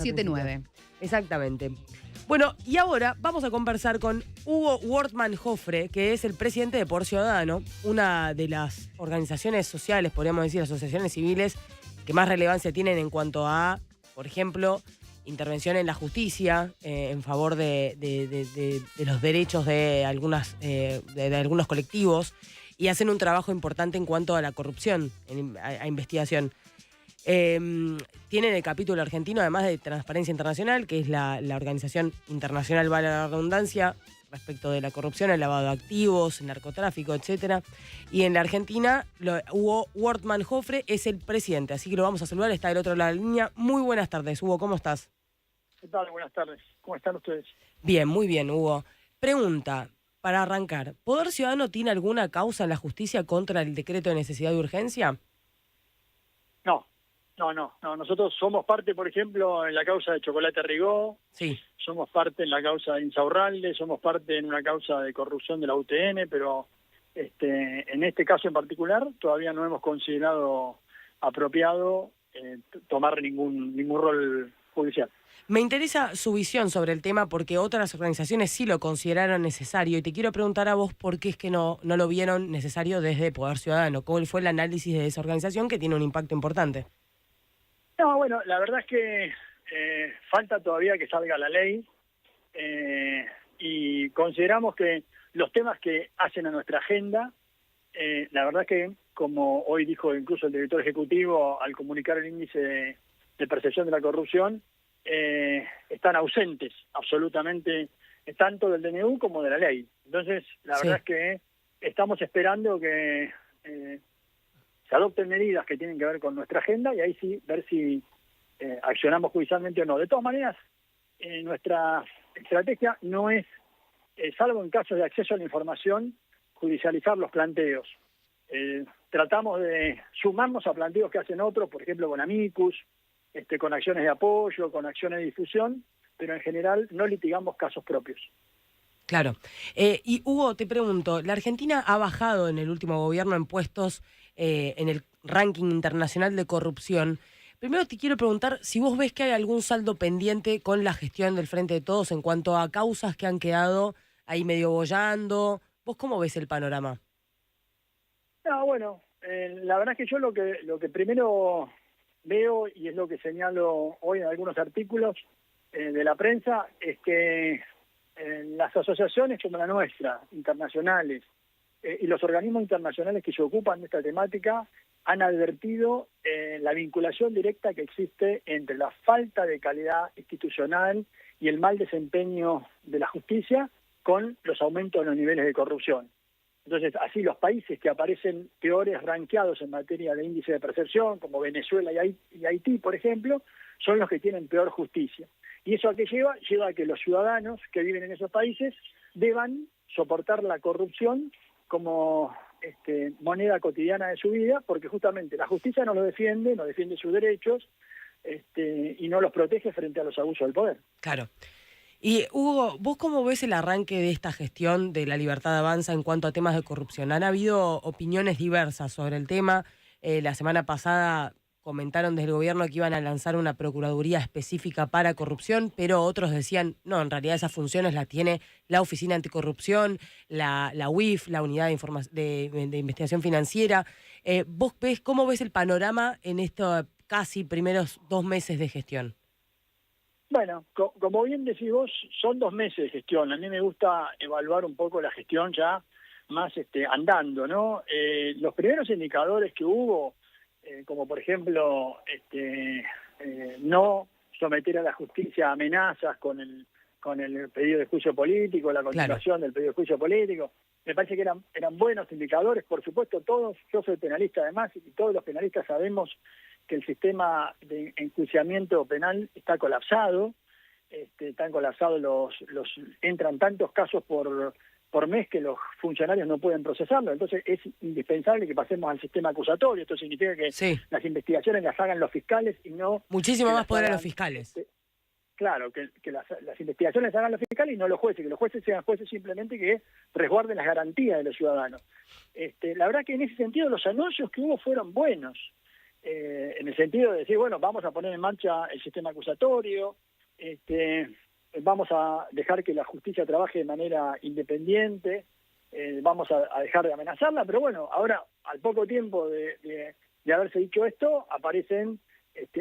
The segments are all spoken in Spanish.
79. Exactamente. Bueno, y ahora vamos a conversar con Hugo Wortmann Joffre, que es el presidente de Poder Ciudadano, una de las organizaciones sociales, podríamos decir, asociaciones civiles, que más relevancia tienen en cuanto a, por ejemplo, intervención en la justicia, en favor de los derechos de algunos colectivos, y hacen un trabajo importante en cuanto a la corrupción, a investigación. Tienen el capítulo argentino, además de Transparencia Internacional, que es la organización internacional, vale la redundancia, respecto de la corrupción, el lavado de activos, el narcotráfico, etcétera. Y en la Argentina, Hugo Wortmann Joffre es el presidente, así que lo vamos a saludar, está del otro lado de la línea. Muy buenas tardes, Hugo, ¿cómo estás? ¿Qué tal? Buenas tardes. ¿Cómo están ustedes? Bien, muy bien, Hugo. Pregunta, para arrancar, ¿Poder Ciudadano tiene alguna causa en la justicia contra el decreto de necesidad de urgencia? No. Nosotros somos parte, por ejemplo, en la causa de Chocolate Rigó, Sí. somos parte en la causa de Insaurralde, somos parte en una causa de corrupción de la UTN, pero en este caso en particular todavía no hemos considerado apropiado tomar ningún rol judicial. Me interesa su visión sobre el tema porque otras organizaciones sí lo consideraron necesario y te quiero preguntar a vos por qué es que no lo vieron necesario desde Poder Ciudadano. ¿Cuál fue el análisis de esa organización que tiene un impacto importante? No, bueno, la verdad es que falta todavía que salga la ley y consideramos que los temas que hacen a nuestra agenda, la verdad es que, como hoy dijo incluso el director ejecutivo al comunicar el índice de percepción de la corrupción, están ausentes absolutamente tanto del DNU como de la ley. Entonces, la verdad es que estamos esperando que se adopten medidas que tienen que ver con nuestra agenda y ahí sí ver si accionamos judicialmente o no. De todas maneras, nuestra estrategia no es, salvo en casos de acceso a la información, judicializar los planteos. Tratamos de sumarnos a planteos que hacen otros, por ejemplo con amicus, con acciones de apoyo, con acciones de difusión, pero en general no litigamos casos propios. Claro. Y Hugo, te pregunto, la Argentina ha bajado en el último gobierno en puestos en el ranking internacional de corrupción. Primero te quiero preguntar si vos ves que hay algún saldo pendiente con la gestión del Frente de Todos en cuanto a causas que han quedado ahí medio boyando. ¿Vos cómo ves el panorama? No, bueno, la verdad es que yo lo que primero veo, y es lo que señalo hoy en algunos artículos de la prensa, es que las asociaciones como la nuestra, internacionales, y los organismos internacionales que se ocupan de esta temática han advertido la vinculación directa que existe entre la falta de calidad institucional y el mal desempeño de la justicia con los aumentos de los niveles de corrupción. Entonces, así los países que aparecen peores rankeados en materia de índice de percepción, como Venezuela y Haití, por ejemplo, son los que tienen peor justicia. ¿Y eso a qué lleva? Lleva a que los ciudadanos que viven en esos países deban soportar la corrupción como moneda cotidiana de su vida, porque justamente la justicia no defiende sus derechos y no los protege frente a los abusos del poder. Claro. Y Hugo, ¿vos cómo ves el arranque de esta gestión de la Libertad Avanza en cuanto a temas de corrupción? Han habido opiniones diversas sobre el tema. La semana pasada comentaron desde el gobierno que iban a lanzar una procuraduría específica para corrupción, pero otros decían, no, en realidad esas funciones las tiene la Oficina Anticorrupción, la UIF, la Unidad de Investigación Financiera. ¿Vos cómo ves el panorama en estos casi primeros 2 meses de gestión? Bueno, como bien decís vos, son 2 meses de gestión. A mí me gusta evaluar un poco la gestión ya más andando, ¿no? Los primeros indicadores que hubo, como por ejemplo no someter a la justicia amenazas con el pedido de juicio político, la continuación del pedido de juicio político, me parece que eran buenos indicadores. Por supuesto, yo soy penalista además, y todos los penalistas sabemos que el sistema de enjuiciamiento penal está colapsado, están colapsados entran tantos casos por mes que los funcionarios no pueden procesarlo. Entonces es indispensable que pasemos al sistema acusatorio. Esto significa que las investigaciones las hagan los fiscales y no... Muchísimo más poder a los fiscales. Claro, que las investigaciones las hagan los fiscales y no los jueces, que los jueces sean jueces simplemente que resguarden las garantías de los ciudadanos. La verdad que en ese sentido los anuncios que hubo fueron buenos. en el sentido de decir, bueno, vamos a poner en marcha el sistema acusatorio, vamos a dejar que la justicia trabaje de manera independiente, vamos a dejar de amenazarla, pero bueno, ahora, al poco tiempo de haberse dicho esto, aparecen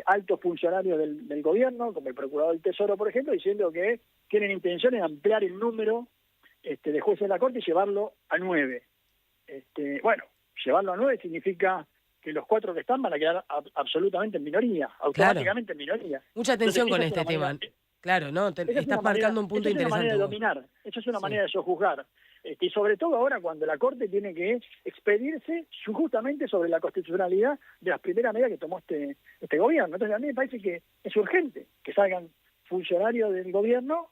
altos funcionarios del gobierno, como el procurador del Tesoro, por ejemplo, diciendo que tienen intención de ampliar el número de jueces de la Corte y llevarlo a 9. Bueno, llevarlo a 9 significa que los 4 que están van a quedar absolutamente en minoría, automáticamente en minoría. Mucha atención Entonces, con este tema. Claro, ¿no? Estás marcando un punto interesante. Esa es una manera de Hugo. dominar, esa es una manera de sojuzgar. Y sobre todo ahora cuando la Corte tiene que expedirse justamente sobre la constitucionalidad de las primeras medidas que tomó este gobierno. Entonces a mí me parece que es urgente que salgan funcionarios del gobierno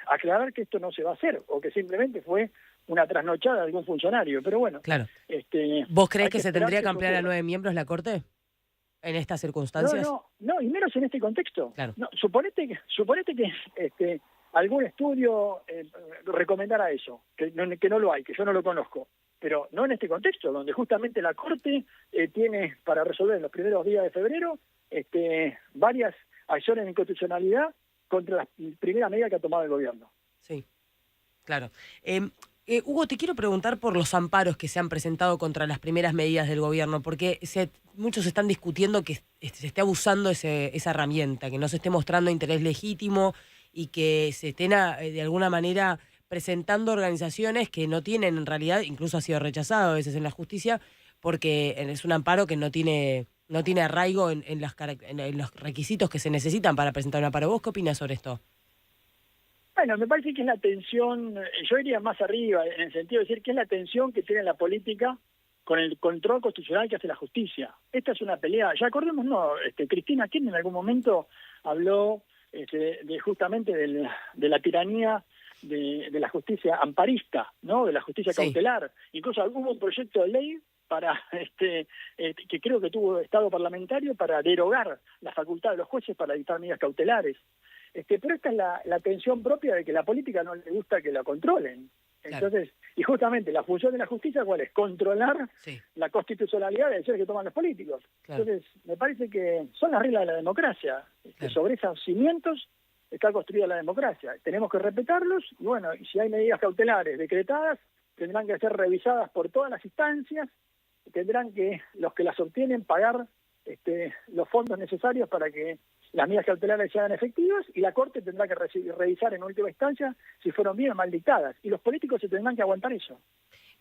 aclarar que esto no se va a hacer, o que simplemente fue una trasnochada de algún funcionario. Pero bueno, claro. ¿Vos creés que se tendría que ampliar a 9 miembros la Corte en estas circunstancias? No, y menos en este contexto. Claro. No, suponete que algún estudio recomendara eso, que no lo hay, que yo no lo conozco, pero no en este contexto, donde justamente la Corte tiene para resolver en los primeros días de febrero varias acciones de inconstitucionalidad contra las primeras medidas que ha tomado el gobierno. Sí, claro. Hugo, te quiero preguntar por los amparos que se han presentado contra las primeras medidas del gobierno, porque muchos están discutiendo que se esté abusando esa herramienta, que no se esté mostrando interés legítimo y que se estén de alguna manera presentando organizaciones que no tienen en realidad, incluso ha sido rechazado a veces en la justicia, porque es un amparo que no tiene arraigo en los requisitos que se necesitan para presentar un amparo. ¿Vos qué opinás sobre esto? Bueno, me parece que es la tensión, yo iría más arriba, en el sentido de decir que es la tensión que tiene la política con el control constitucional que hace la justicia. Esta es una pelea, ya acordémonos, Cristina Kirchner en algún momento habló justamente de la tiranía de la justicia amparista, ¿no? De la justicia cautelar. Incluso hubo un proyecto de ley para que creo que tuvo estado parlamentario para derogar la facultad de los jueces para dictar medidas cautelares. Pero esta es la tensión propia de que la política no le gusta que la controlen. Entonces, y justamente la función de la justicia, ¿cuál es? Controlar la constitucionalidad de decisiones que toman los políticos. Entonces, me parece que son las reglas de la democracia. Sobre esos cimientos está construida la democracia. Tenemos que respetarlos y bueno, y si hay medidas cautelares decretadas, tendrán que ser revisadas por todas las instancias, tendrán que los que las obtienen pagar los fondos necesarios para que las medidas cautelares sean efectivas, y la Corte tendrá que revisar en última instancia si fueron bien o mal dictadas, y los políticos se tendrán que aguantar eso.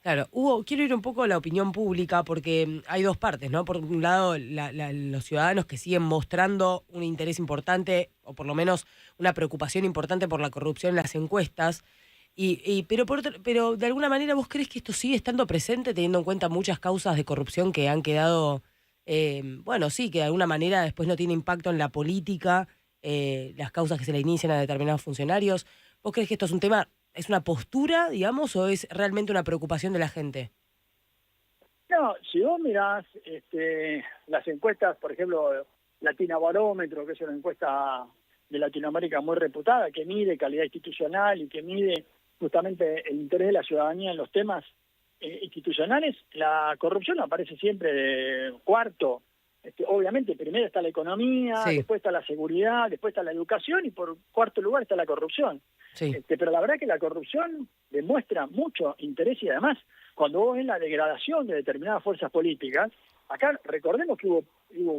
Claro, Hugo, quiero ir un poco a la opinión pública porque hay dos partes, ¿no? Por un lado, los ciudadanos que siguen mostrando un interés importante, o por lo menos una preocupación importante por la corrupción en las encuestas, pero de alguna manera ¿vos crees que esto sigue estando presente teniendo en cuenta muchas causas de corrupción que han quedado... que de alguna manera después no tiene impacto en la política, las causas que se le inician a determinados funcionarios? ¿Vos crees que esto es un tema, es una postura, digamos, o es realmente una preocupación de la gente? No, si vos mirás las encuestas, por ejemplo, Latina Barómetro, que es una encuesta de Latinoamérica muy reputada, que mide calidad institucional y que mide justamente el interés de la ciudadanía en los temas institucionales, la corrupción aparece siempre de cuarto. Obviamente primero está la economía, después está la seguridad, después está la educación y por cuarto lugar está la corrupción. Pero la verdad que la corrupción demuestra mucho interés y además cuando vos ves la degradación de determinadas fuerzas políticas, acá recordemos que hubo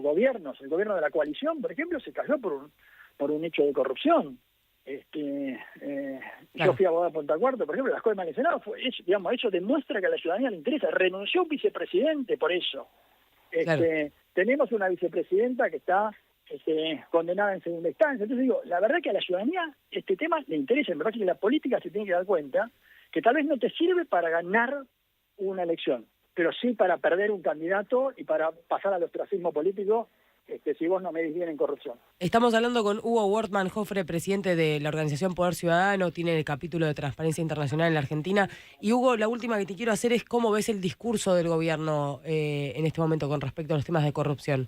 gobiernos, el gobierno de la coalición, por ejemplo, se cayó por un hecho de corrupción. Yo fui abogado de Punta Cuarto, por ejemplo, las cosas del Senado, eso demuestra que a la ciudadanía le interesa. Renunció un vicepresidente por eso. Tenemos una vicepresidenta que está condenada en segunda instancia. Entonces digo, la verdad que a la ciudadanía este tema le interesa. Me parece que la política se tiene que dar cuenta que tal vez no te sirve para ganar una elección, pero sí para perder un candidato y para pasar al ostracismo político si vos no medís bien en corrupción. Estamos hablando con Hugo Wortmann Joffre, presidente de la organización Poder Ciudadano, tiene el capítulo de Transparencia Internacional en la Argentina. Y Hugo, la última que te quiero hacer es cómo ves el discurso del gobierno en este momento con respecto a los temas de corrupción.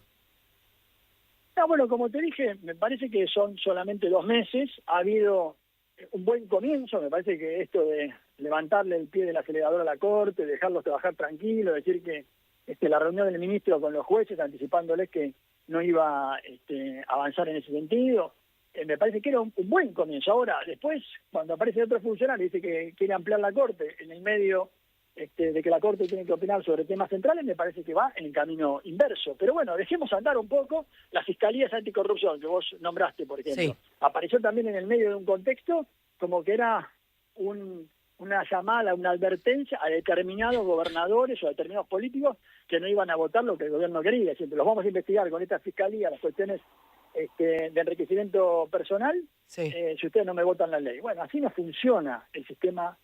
Bueno, como te dije, me parece que son solamente 2 meses, ha habido un buen comienzo, me parece que esto de levantarle el pie del acelerador a la Corte, dejarlos trabajar tranquilos, decir que la reunión del ministro con los jueces, anticipándoles que no iba a avanzar en ese sentido. Me parece que era un buen comienzo. Ahora, después, cuando aparece otro funcionario y dice que quiere ampliar la Corte en el medio de que la Corte tiene que opinar sobre temas centrales, me parece que va en el camino inverso. Pero bueno, dejemos andar un poco. La Fiscalía Anticorrupción, que vos nombraste, por ejemplo, Sí. apareció también en el medio de un contexto como que era una llamada, una advertencia a determinados gobernadores o a determinados políticos que no iban a votar lo que el gobierno quería. Siempre los vamos a investigar con esta Fiscalía, las cuestiones de enriquecimiento personal, Sí. si ustedes no me votan la ley. Bueno, así no funciona el sistema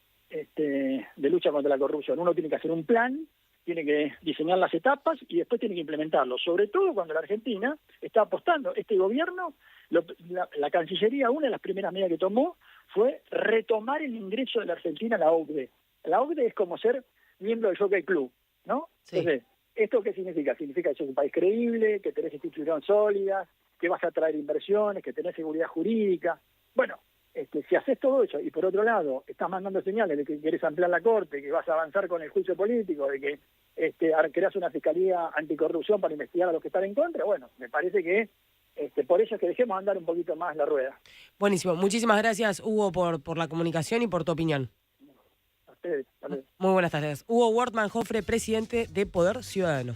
de lucha contra la corrupción. Uno tiene que hacer un plan, tiene que diseñar las etapas y después tiene que implementarlo. Sobre todo cuando la Argentina está apostando. Este gobierno, la Cancillería, una de las primeras medidas que tomó fue retomar el ingreso de la Argentina a la OCDE. La OCDE es como ser miembro del Jockey Club, ¿no? Sí. Entonces, ¿esto qué significa? Significa que sos un país creíble, que tenés instituciones sólidas, que vas a atraer inversiones, que tenés seguridad jurídica. Bueno, si haces todo eso y por otro lado estás mandando señales de que querés ampliar la Corte, que vas a avanzar con el juicio político, de que creás una Fiscalía Anticorrupción para investigar a los que están en contra, bueno, me parece que por eso es que dejemos andar un poquito más la rueda. Buenísimo. Muchísimas gracias, Hugo, por la comunicación y por tu opinión. A ustedes, hasta luego. Muy buenas tardes. Hugo Wortmann Joffre, presidente de Poder Ciudadano.